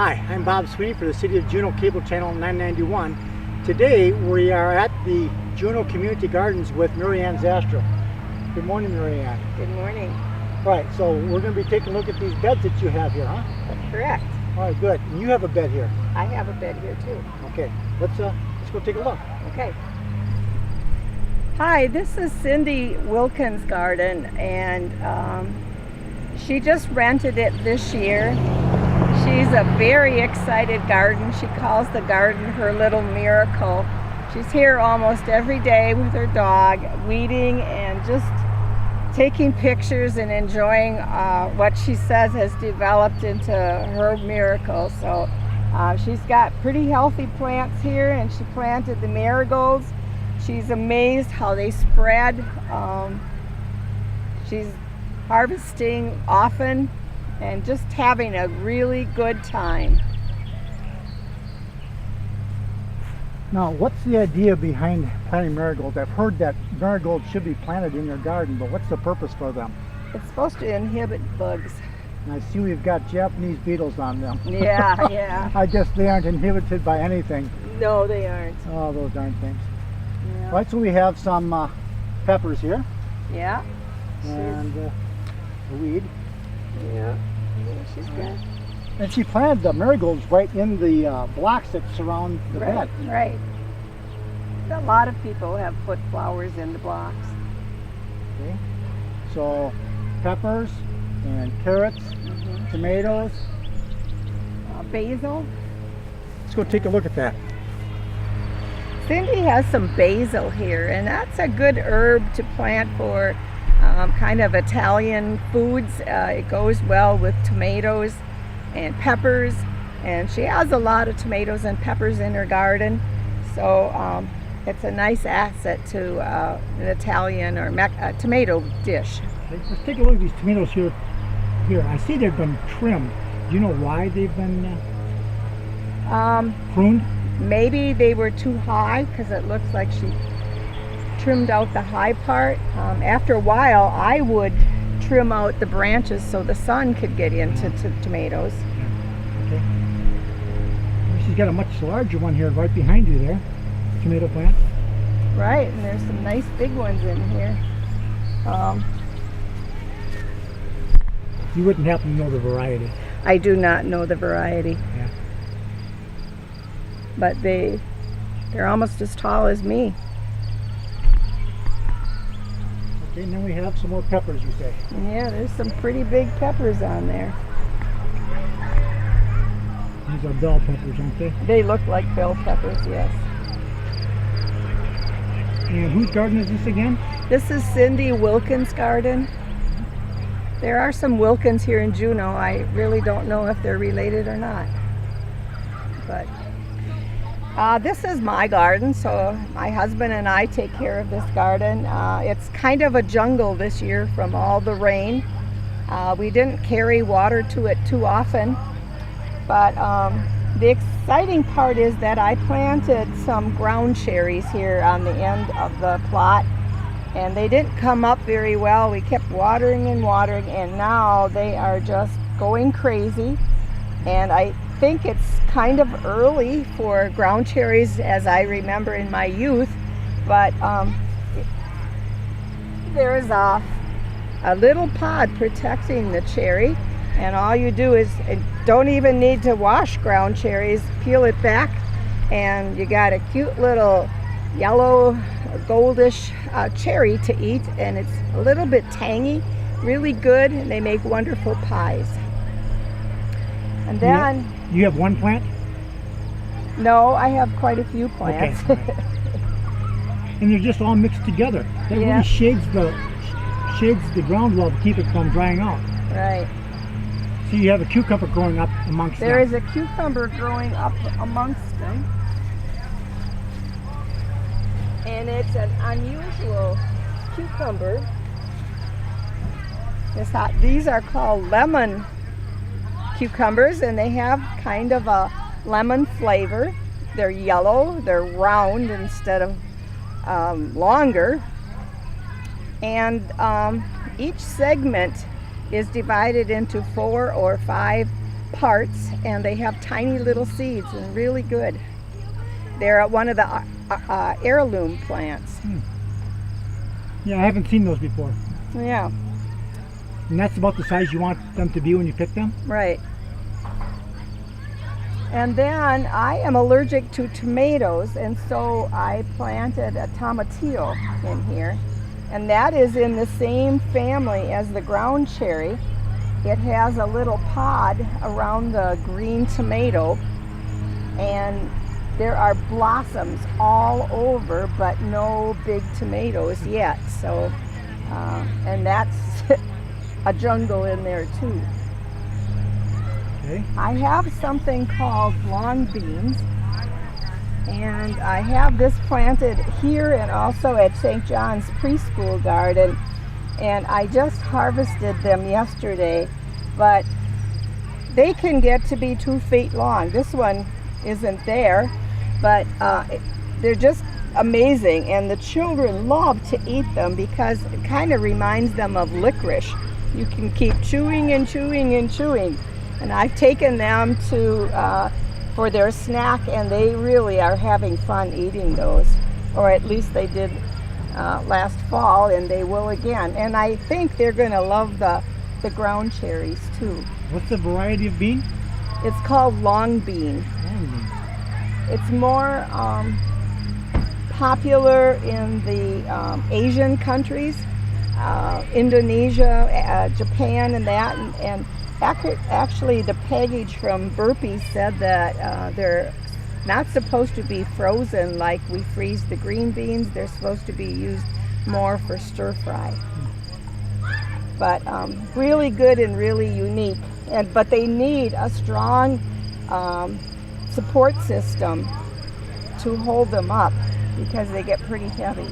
Hi, I'm Bob Sweeney for the City of Juneau Cable Channel 991. Today we are at the Juneau Community Gardens with Marianne Zastrow. Good morning, Marianne. Good morning. All right, so we're going to be taking a look at these beds that you have here, huh? Correct. All right, good. And you have a bed here. I have a bed here too. Okay, let's go take a look. Okay. Hi, this is Cindy Wilkins' garden, and she just rented it this year. She's a very excited garden. She calls the garden her little miracle. She's here almost every day with her dog, weeding and just taking pictures and enjoying what she says has developed into her miracle. So she's got pretty healthy plants here, and she planted the marigolds. She's amazed how they spread. She's harvesting often and just having a really good time. Now, what's the idea behind planting marigolds? I've heard that marigolds should be planted in your garden, but what's the purpose for them? It's supposed to inhibit bugs. And I see we've got Japanese beetles on them. Yeah, yeah. I guess they aren't inhibited by anything. No, they aren't. Oh, those darn things. Yeah. Right, so we have some peppers here. Yeah. And a weed. Yeah. She's good. And she planted the marigolds right in the blocks that surround the bed. Right. A lot of people have put flowers in the blocks. Okay. So peppers and carrots, tomatoes. Basil. Let's go take a look at that. Cindy has some basil here, and that's a good herb to plant for kind of Italian foods. It goes well with tomatoes and peppers, and she has a lot of tomatoes and peppers in her garden, so it's a nice asset to an Italian or tomato dish. Let's take a look at these tomatoes here. I see they've been trimmed. Do you know why they've been pruned? Maybe they were too high, because it looks like she trimmed out the high part. After a while, I would trim out the branches so the sun could get into tomatoes. Okay. She's got a much larger one here right behind you there, tomato plant. Right, and there's some nice big ones in here. You wouldn't happen to know the variety? I do not know the variety. Yeah. But they're almost as tall as me. Okay, and then we have some more peppers, you say? Yeah, there's some pretty big peppers on there. These are bell peppers, aren't they? They look like bell peppers, yes. And whose garden is this again? This is Cindy Wilkins' garden. There are some Wilkins here in Juneau. I really don't know if they're related or not. But this is my garden, so my husband and I take care of this garden. It's kind of a jungle this year from all the rain. We didn't carry water to it too often, but the exciting part is that I planted some ground cherries here on the end of the plot, and they didn't come up very well. We kept watering and watering, and now they are just going crazy. And I think it's kind of early for ground cherries as I remember in my youth, but there is a little pod protecting the cherry, and all you do is, don't even need to wash ground cherries, peel it back, and you got a cute little yellow goldish cherry to eat, and it's a little bit tangy, really good, and they make wonderful pies. And then you have one plant? No, I have quite a few plants. Okay. And they're just all mixed together. That really shades the ground well to keep it from drying out. Right. So you have a cucumber growing up amongst them. There is a cucumber growing up amongst them. And it's an unusual cucumber. These are called lemon cucumbers, and they have kind of a lemon flavor. They're yellow, they're round instead of longer, and each segment is divided into 4 or 5 parts, and they have tiny little seeds and really good. They're one of the heirloom plants. Yeah, I haven't seen those before. Yeah, And that's about the size you want them to be when you pick them? right. And then I am allergic to tomatoes, and so I planted a tomatillo in here. And that is in the same family as the ground cherry. It has a little pod around the green tomato, and there are blossoms all over, but no big tomatoes yet. So, and that's a jungle in there too. Okay. I have something called long beans, and I have this planted here and also at St. John's preschool garden, and I just harvested them yesterday, but they can get to be 2 feet long. This one isn't there, but they're just amazing, and the children love to eat them because it kind of reminds them of licorice. You can keep chewing and chewing and chewing. And I've taken them to for their snack, and they really are having fun eating those, or at least they did last fall, and they will again. And I think they're going to love the ground cherries too. What's the variety of bean? It's called long bean. It's more popular in the Asian countries, Indonesia, Japan, and that, and actually, the package from Burpee said that they're not supposed to be frozen like we freeze the green beans. They're supposed to be used more for stir fry. But really good and really unique. But they need a strong support system to hold them up because they get pretty heavy.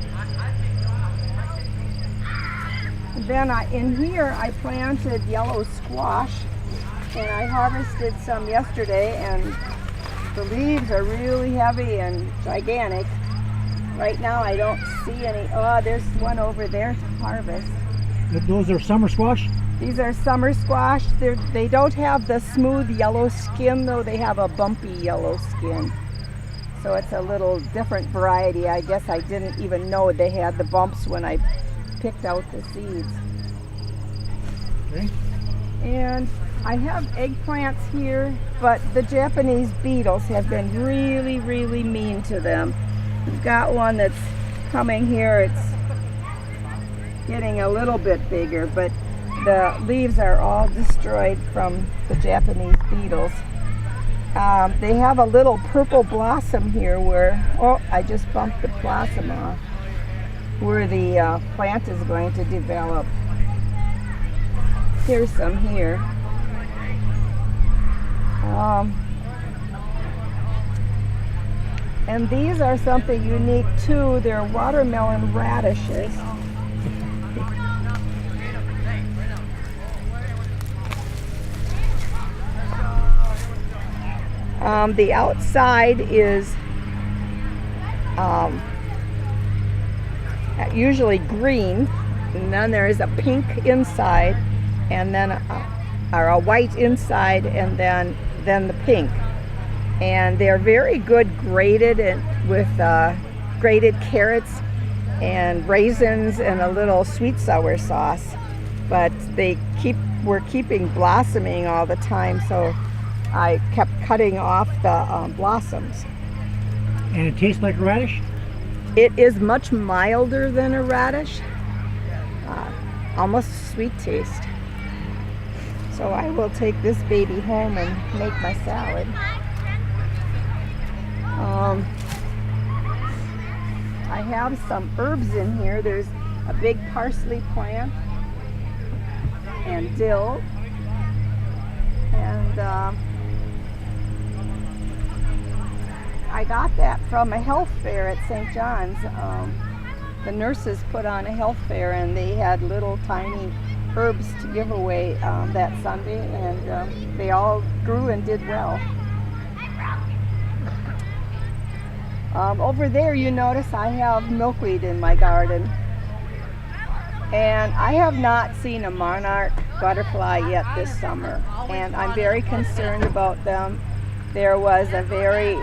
Then in here I planted yellow squash, and I harvested some yesterday, and the leaves are really heavy and gigantic. Right now I don't see any. Oh, there's one over there to harvest. Those are summer squash? These are summer squash. They don't have the smooth yellow skin, though. They have a bumpy yellow skin. So it's a little different variety. I guess I didn't even know they had the bumps when I picked out the seeds. Okay. And I have eggplants here, but the Japanese beetles have been really, really mean to them. We've got one that's coming here. It's getting a little bit bigger, but the leaves are all destroyed from the Japanese beetles. They have a little purple blossom here where, oh, I just bumped the blossom off, where the plant is going to develop. Here's some here. And these are something unique too. They're watermelon radishes. The outside is usually green, and then there is a pink inside, and then a white inside, and then the pink. And they're very good grated, and with grated carrots and raisins and a little sweet sour sauce. But we're keeping blossoming all the time, so I kept cutting off the blossoms. And it tastes like radish? It is much milder than a radish, almost sweet taste. So I will take this baby home and make my salad. I have some herbs in here. There's a big parsley plant and dill, and I got that from a health fair at St. John's. The nurses put on a health fair, and they had little tiny herbs to give away that Sunday, and they all grew and did well. Over there you notice I have milkweed in my garden, and I have not seen a monarch butterfly yet this summer, and I'm very concerned about them. There was a very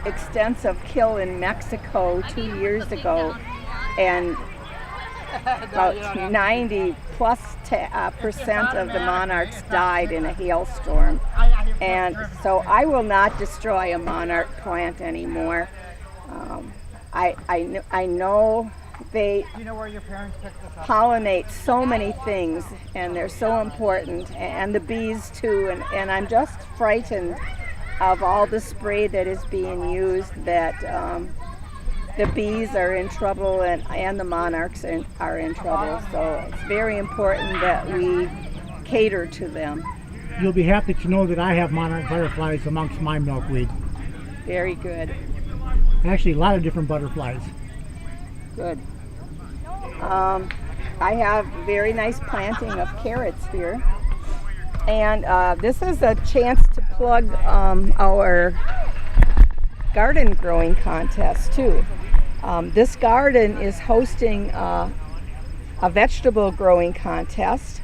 extensive kill in Mexico 2 years ago, and about 90 plus percent of the monarchs died in a hailstorm. And so I will not destroy a monarch plant anymore. I know they pollinate so many things, and they're so important, and the bees too, and I'm just frightened of all the spray that is being used, that the bees are in trouble and the monarchs are in trouble. So it's very important that we cater to them. You'll be happy to know that I have monarch butterflies amongst my milkweed. Very good. Actually, a lot of different butterflies. Good. I have very nice planting of carrots here. And this is a chance to plug our garden growing contest too. This garden is hosting a vegetable growing contest,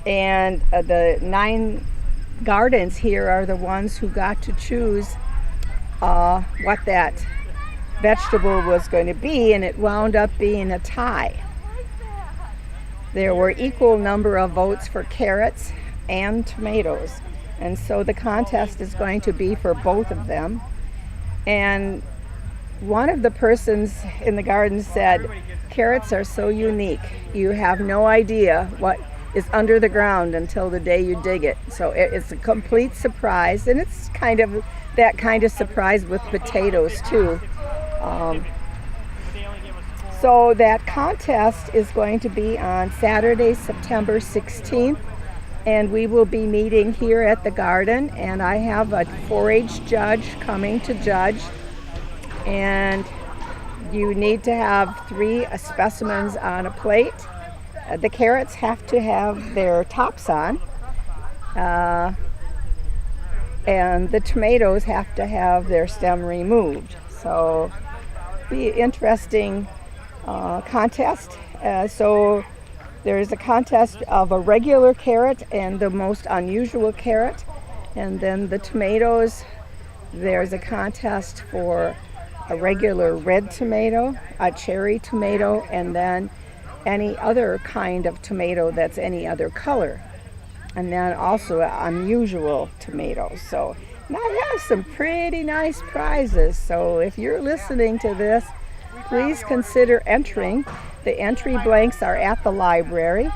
and the 9 gardens here are the ones who got to choose what that vegetable was going to be, and it wound up being a tie. There were equal number of votes for carrots and tomatoes, and so the contest is going to be for both of them. And one of the persons in the garden said, "Carrots are so unique. You have no idea what is under the ground until the day you dig it." So it's a complete surprise, and it's kind of that kind of surprise with potatoes too. So that contest is going to be on Saturday, September 16th, and we will be meeting here at the garden, and I have a 4-H judge coming to judge, and you need to have 3 specimens on a plate. The carrots have to have their tops on, and the tomatoes have to have their stem removed. So be interesting contest. So there's a contest of a regular carrot and the most unusual carrot, and then the tomatoes, there's a contest for a regular red tomato, a cherry tomato, and then any other kind of tomato that's any other color, and then also an unusual tomato. So now I have some pretty nice prizes, so if you're listening to this, please consider entering. The entry blanks are at the library,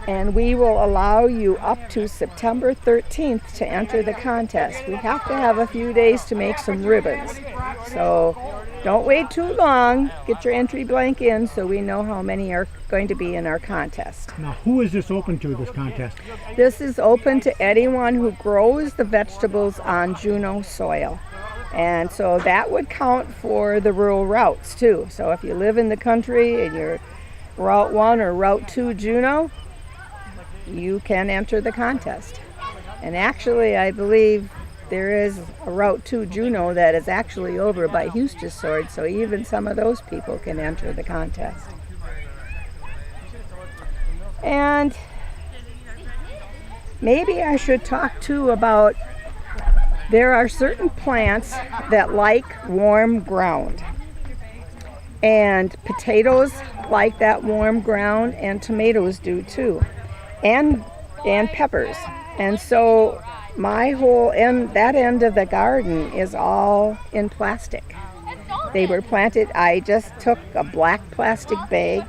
and we will allow you up to September 13th to enter the contest. We have to have a few days to make some ribbons, so don't wait too long. Get your entry blank in so we know how many are going to be in our contest. Now, who is this open to, this contest? This is open to anyone who grows the vegetables on Juneau soil. And so that would count for the rural routes too. So if you live in the country and you're Route 1 or Route 2 Juneau, you can enter the contest. And actually, I believe there is a Route 2 Juneau that is actually over by Hustisord, so even some of those people can enter the contest. And maybe I should talk too about, there are certain plants that like warm ground, and potatoes like that warm ground, and tomatoes do too, and peppers. And so my whole end, that end of the garden, is all in plastic. They were planted, I just took a black plastic bag,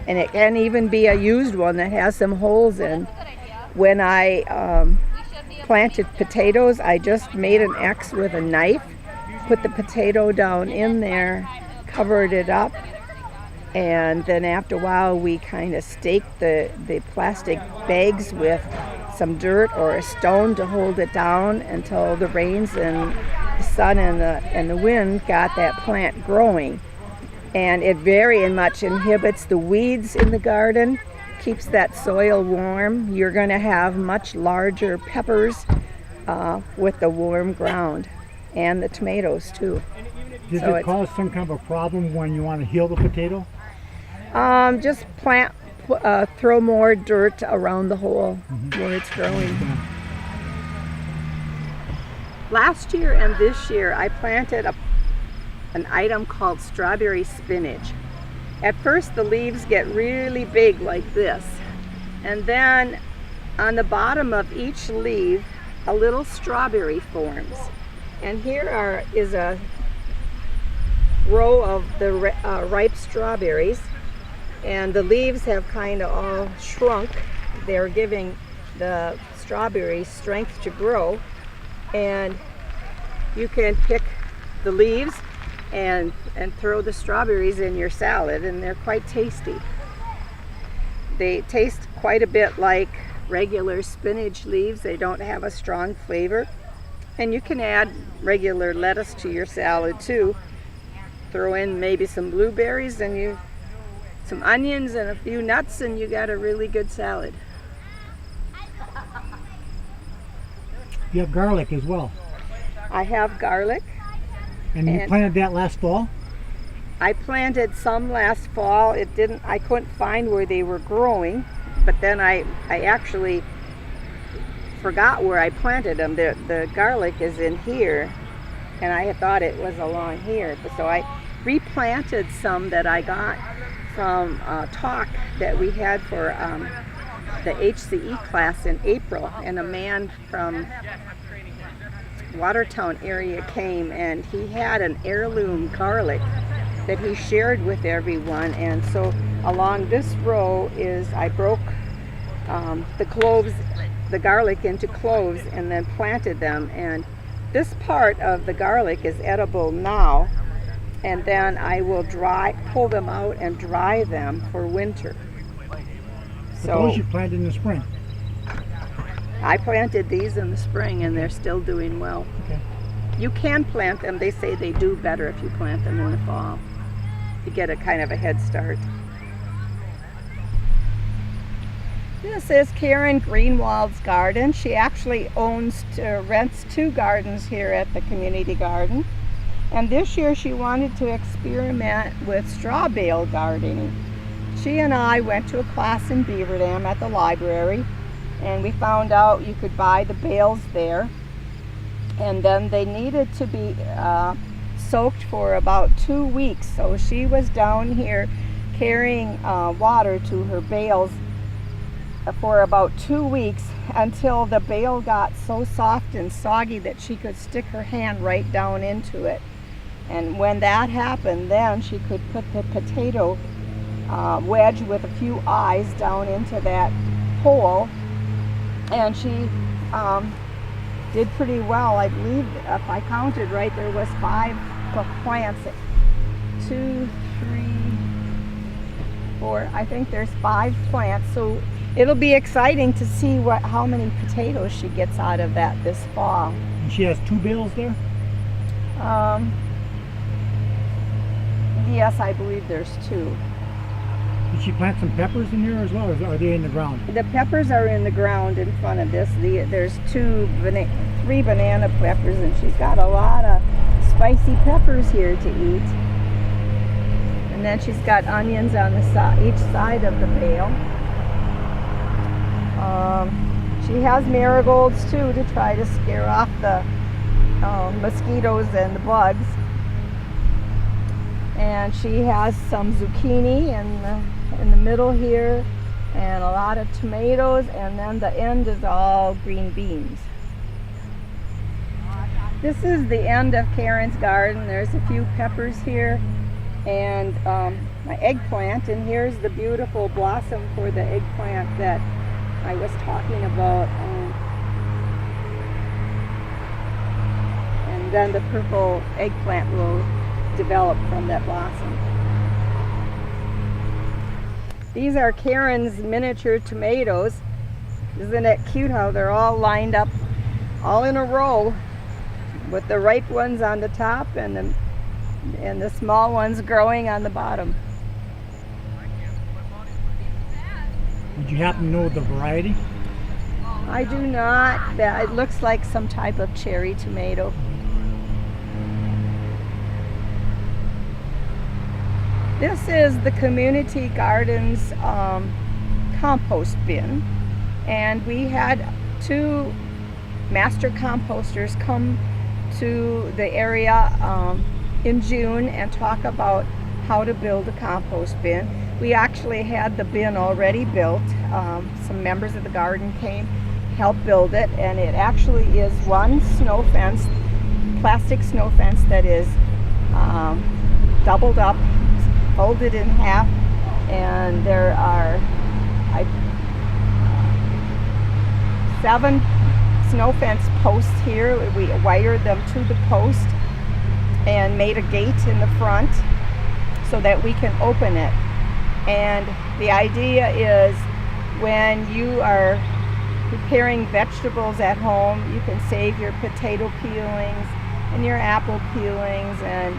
and it can even be a used one that has some holes in. When I planted potatoes, I just made an X with a knife, put the potato down in there, covered it up, and then after a while we kind of staked the plastic bags with some dirt or a stone to hold it down until the rains and the sun and the wind got that plant growing. And it very much inhibits the weeds in the garden, keeps that soil warm. You're going to have much larger peppers with the warm ground, and the tomatoes too. Does So it cause some kind of a problem when you want to heal the potato? Just plant throw more dirt around the hole where it's growing. Yeah. Last year and this year I planted an item called strawberry spinach. At first the leaves get really big like this, and then on the bottom of each leaf a little strawberry forms. And here is a row of the ripe strawberries, and the leaves have kind of all shrunk. They're giving the strawberries strength to grow, and you can pick the leaves and throw the strawberries in your salad, and they're quite tasty. They taste quite a bit like regular spinach leaves. They don't have a strong flavor, and you can add regular lettuce to your salad too. Throw in maybe some blueberries and some onions and a few nuts, and you got a really good salad. You have garlic as well. I have garlic. And you planted that last fall? I planted some last fall. I couldn't find where they were growing, but then I actually forgot where I planted them. The garlic is in here, and I had thought it was along here. So I replanted some that I got from a talk that we had for the HCE class in April, and a man from Watertown area came, and he had an heirloom garlic that he shared with everyone. And so along this row I broke the garlic into cloves and then planted them, and this part of the garlic is edible now, and then I will pull them out and dry them for winter. Suppose you planted in the spring. I planted these in the spring, and they're still doing well. Okay. You can plant them. They say they do better if you plant them in the fall. You get a kind of a head start. This is Karen Greenwald's garden. She actually rents 2 gardens here at the community garden. And this year she wanted to experiment with straw bale gardening. She and I went to a class in Beaver Dam at the library, and we found out you could buy the bales there, and then they needed to be soaked for about 2 weeks. So she was down here carrying water to her bales for about 2 weeks until the bale got so soft and soggy that she could stick her hand right down into it. And when that happened, then she could put the potato wedge with a few eyes down into that hole, and she did pretty well. I believe, if I counted right, there was 5 plants. 2, 3, 4. I think there's 5 plants. So it'll be exciting to see how many potatoes she gets out of that this fall. And she has 2 bales there? Yes, I believe there's 2. Did she plant some peppers in there as well, or are they in the ground? The peppers are in the ground in front of this. There's 3 banana peppers, and she's got a lot of spicy peppers here to eat. And then she's got onions on each side of the bale. She has marigolds too, to try to scare off the mosquitoes and the bugs. And she has some zucchini in the middle here, and a lot of tomatoes, and then the end is all green beans. This is the end of Karen's garden. There's a few peppers here, and my eggplant, and here's the beautiful blossom for the eggplant that I was talking about. And then the purple eggplant will develop from that blossom. These are Karen's miniature tomatoes. Isn't it cute how they're all lined up, all in a row, with the ripe ones on the top and the small ones growing on the bottom. Would you happen to know the variety? I do not. It looks like some type of cherry tomato. This is the community gardens compost bin, and we had 2 master composters come to the area in June and talk about how to build a compost bin. We actually had the bin already built. Some members of the garden came, helped build it, and it actually is one snow fence, plastic snow fence that is doubled up, folded in half, and there are 7 snow fence posts here. We wired them to the post and made a gate in the front so that we can open it. And the idea is when you are preparing vegetables at home, you can save your potato peelings and your apple peelings and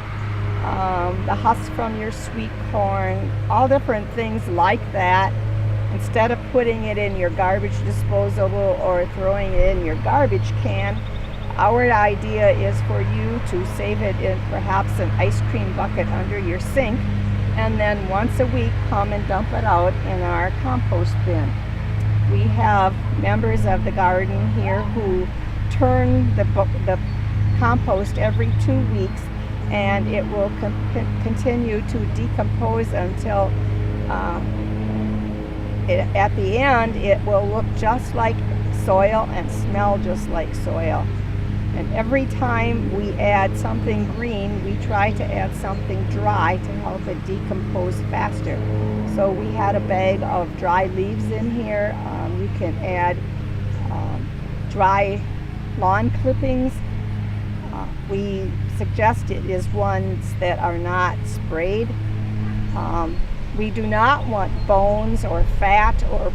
the husk from your sweet corn, all different things like that. Instead of putting it in your garbage disposal or throwing it in your garbage can, our idea is for you to save it in perhaps an ice cream bucket under your sink, and then once a week come and dump it out in our compost bin. We have members of the garden here who turn the compost every 2 weeks, and it will continue to decompose until at the end it will look just like soil and smell just like soil. And every time we add something green, we try to add something dry to help it decompose faster. So we had a bag of dry leaves in here. You can add dry lawn clippings. We suggest it is ones that are not sprayed. We do not want bones or fat or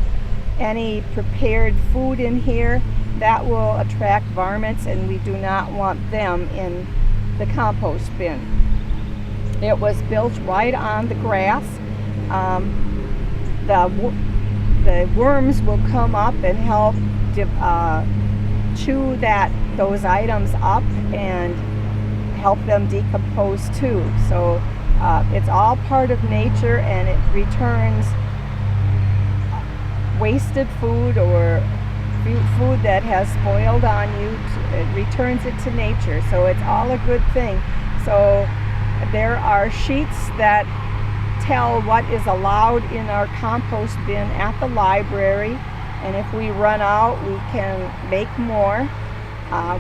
any prepared food in here. That will attract varmints, and we do not want them in the compost bin. It was built right on the grass. The worms will come up and help chew those items up and help them decompose too. So it's all part of nature, and it returns wasted food or food that has spoiled on you, it returns it to nature. So it's all a good thing. So there are sheets that tell what is allowed in our compost bin at the library, and if we run out, we can make more.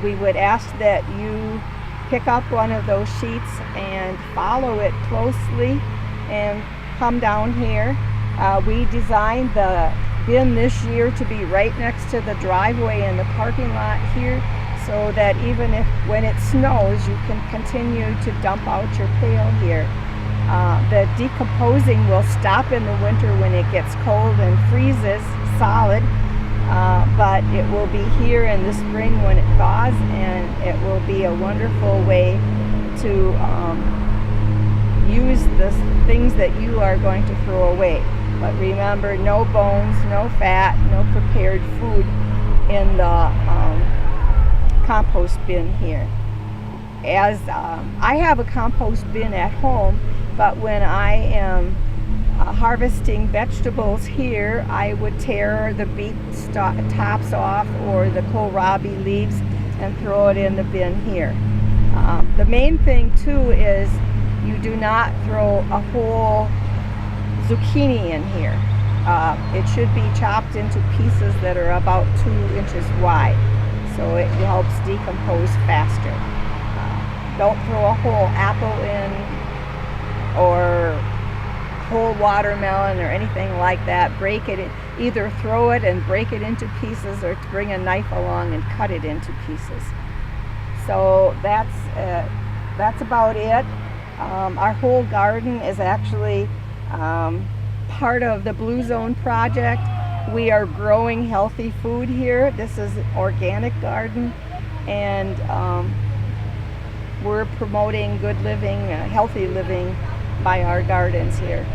We would ask that you pick up one of those sheets and follow it closely and come down here. We designed the bin this year to be right next to the driveway in the parking lot here, so that even when it snows, you can continue to dump out your pail here. The decomposing will stop in the winter when it gets cold and freezes solid, but it will be here in the spring when it thaws, and it will be a wonderful way to use the things that you are going to throw away. But remember, no bones, no fat, no prepared food in the compost bin here. As I have a compost bin at home, but when I am harvesting vegetables here, I would tear the beet tops off or the kohlrabi leaves and throw it in the bin here. The main thing too is you do not throw a whole zucchini in here. It should be chopped into pieces that are about 2 inches wide, so it helps decompose faster. Don't throw a whole apple in or whole watermelon or anything like that. Break it, either throw it and break it into pieces, or bring a knife along and cut it into pieces. So that's about it. Our whole garden is actually part of the Blue Zone project. We are growing healthy food here. This is an organic garden, and we're promoting good living, healthy living by our gardens here.